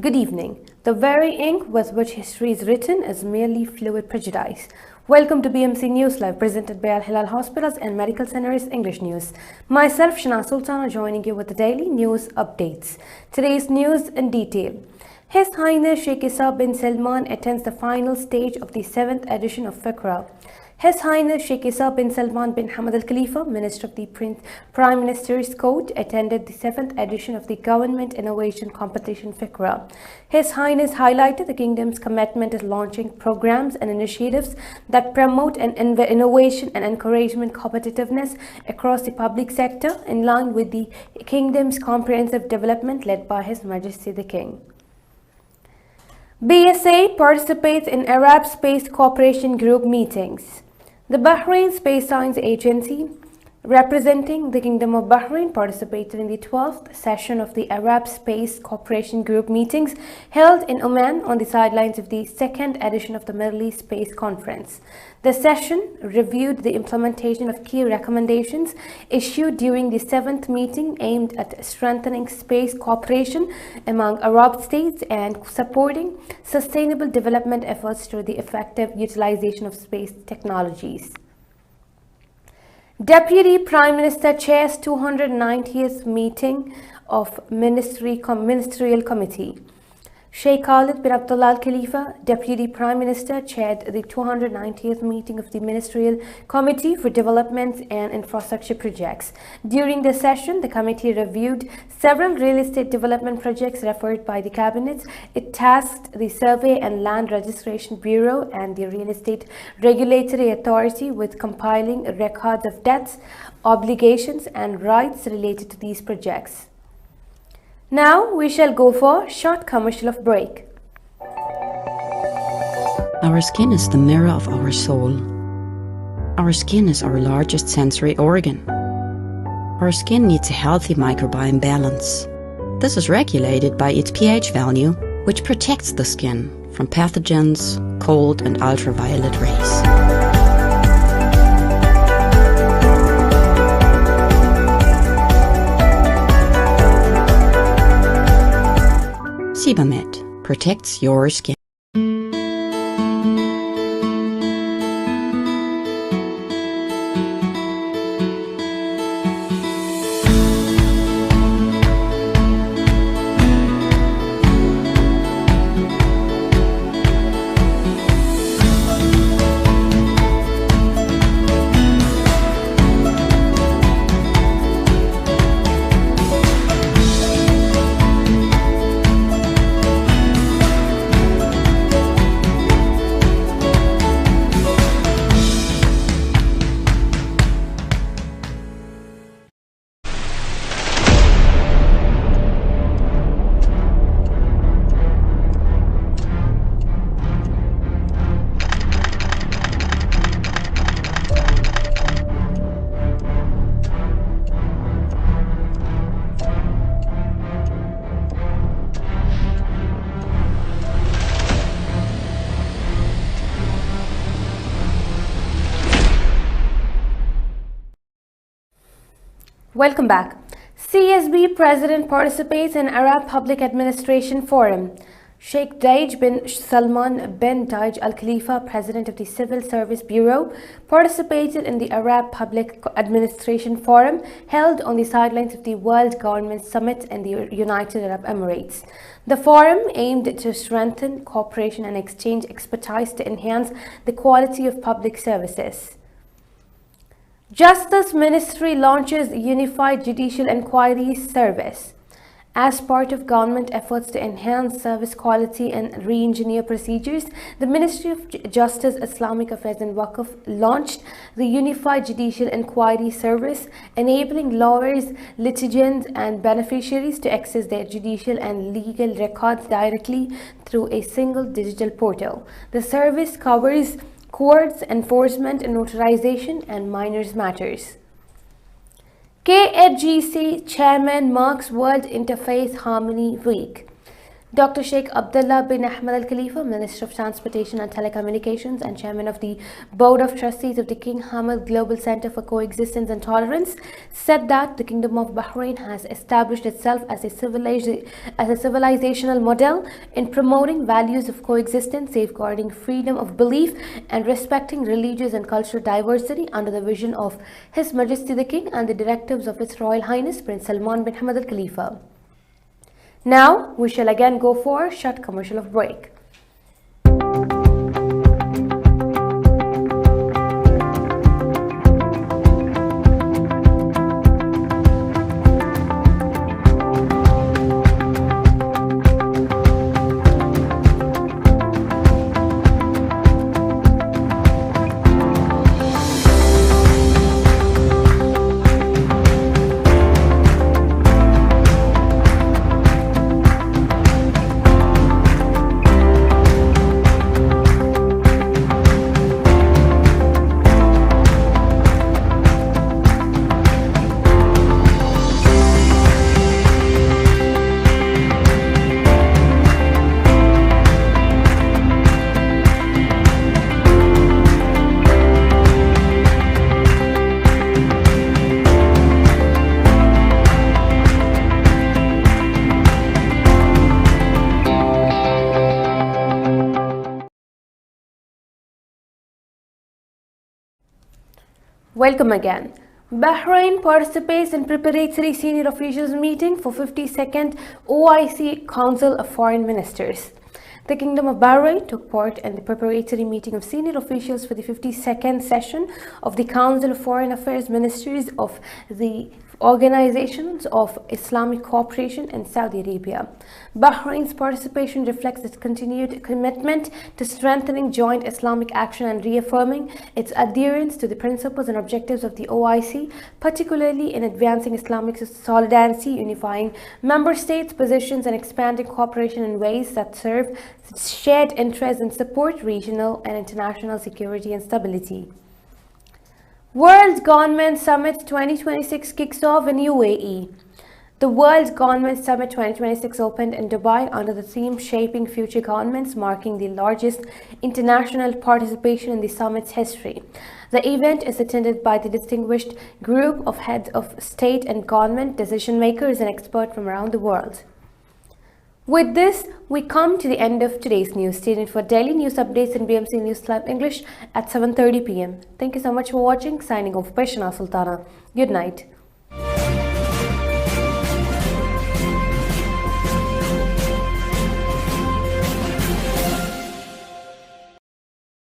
Good evening. The very ink with which history is written is merely fluid prejudice. Welcome to BMC News Live, presented by Al Hilal Hospitals and Medical Centers English News. Myself, Shana Sultana, joining you with the daily news updates. Today's news in detail. His Highness Sheikh Isa bin Salman attends the final stage of the 7th edition of Fikra. His Highness Sheikh Isa bin Salman bin Hamad Al Khalifa, Minister of the Prime Minister's Court, attended the 7th edition of the Government Innovation Competition Fikra. His Highness highlighted the Kingdom's commitment to launching programs and initiatives that promote innovation and encouragement competitiveness across the public sector in line with the Kingdom's comprehensive development led by His Majesty the King. BSA participates in Arab Space Cooperation Group meetings. The Bahrain Space Science Agency, representing the Kingdom of Bahrain, participated in the 12th session of the Arab Space Cooperation Group meetings held in Oman on the sidelines of the 2nd edition of the Middle East Space Conference. The session reviewed the implementation of key recommendations issued during the 7th meeting aimed at strengthening space cooperation among Arab states and supporting sustainable development efforts through the effective utilization of space technologies. Deputy Prime Minister chairs 290th meeting of Ministerial Committee. Sheikh Khalid bin Abdullah Al Khalifa, Deputy Prime Minister, chaired the 290th meeting of the Ministerial Committee for Development and Infrastructure Projects. During the session, the committee reviewed several real estate development projects referred by the Cabinet. It tasked the Survey and Land Registration Bureau and the Real Estate Regulatory Authority with compiling records of debts, obligations, and rights related to these projects. Now we shall go for a short commercial of break. Our skin is the mirror of our soul. Our skin is our largest sensory organ. Our skin needs a healthy microbiome balance. This is regulated by its pH value, which protects the skin from pathogens, cold and ultraviolet rays. Sebamed protects your skin. Welcome back. CSB President participates in Arab Public Administration Forum. Sheikh Daij bin Salman bin Daij Al Khalifa, President of the Civil Service Bureau, participated in the Arab Public Administration Forum held on the sidelines of the World Government Summit in the United Arab Emirates. The forum aimed to strengthen cooperation and exchange expertise to enhance the quality of public services. Justice Ministry launches Unified Judicial Inquiry Service. As part of government efforts to enhance service quality and re-engineer procedures, the Ministry of Justice, Islamic Affairs and Waqf launched the Unified Judicial Inquiry Service, enabling lawyers, litigants and beneficiaries to access their judicial and legal records directly through a single digital portal. The service covers courts, enforcement and notarization, and minors matters. KHGC Chairman marks World Interfaith Harmony Week. Dr. Sheikh Abdullah bin Ahmed Al Khalifa, Minister of Transportation and Telecommunications and Chairman of the Board of Trustees of the King Hamad Global Center for Coexistence and Tolerance, said that the Kingdom of Bahrain has established itself as a civilizational model in promoting values of coexistence, safeguarding freedom of belief, and respecting religious and cultural diversity under the vision of His Majesty the King and the directives of His Royal Highness Prince Salman bin Hamad Al Khalifa. Now, we shall again go for a short commercial break. Welcome again. Bahrain participates in preparatory senior officials meeting for 52nd OIC Council of Foreign Ministers. The Kingdom of Bahrain took part in the preparatory meeting of senior officials for the 52nd session of the Council of Foreign Affairs Ministries of the Organizations of Islamic Cooperation in Saudi Arabia. Bahrain's participation reflects its continued commitment to strengthening joint Islamic action and reaffirming its adherence to the principles and objectives of the OIC, particularly in advancing Islamic solidarity, unifying member states' positions, and expanding cooperation in ways that serve shared interests and support regional and international security and stability. World Government Summit 2026 kicks off in UAE. The World Government Summit 2026 opened in Dubai under the theme Shaping Future Governments, marking the largest international participation in the summit's history. The event is attended by the distinguished group of heads of state and government, decision makers, and experts from around the world. With this, we come to the end of today's news. Stay tuned for daily news updates in BMC News Live English at 7:30 p.m. Thank you so much for watching. Signing off, Shana Sultana. Good night.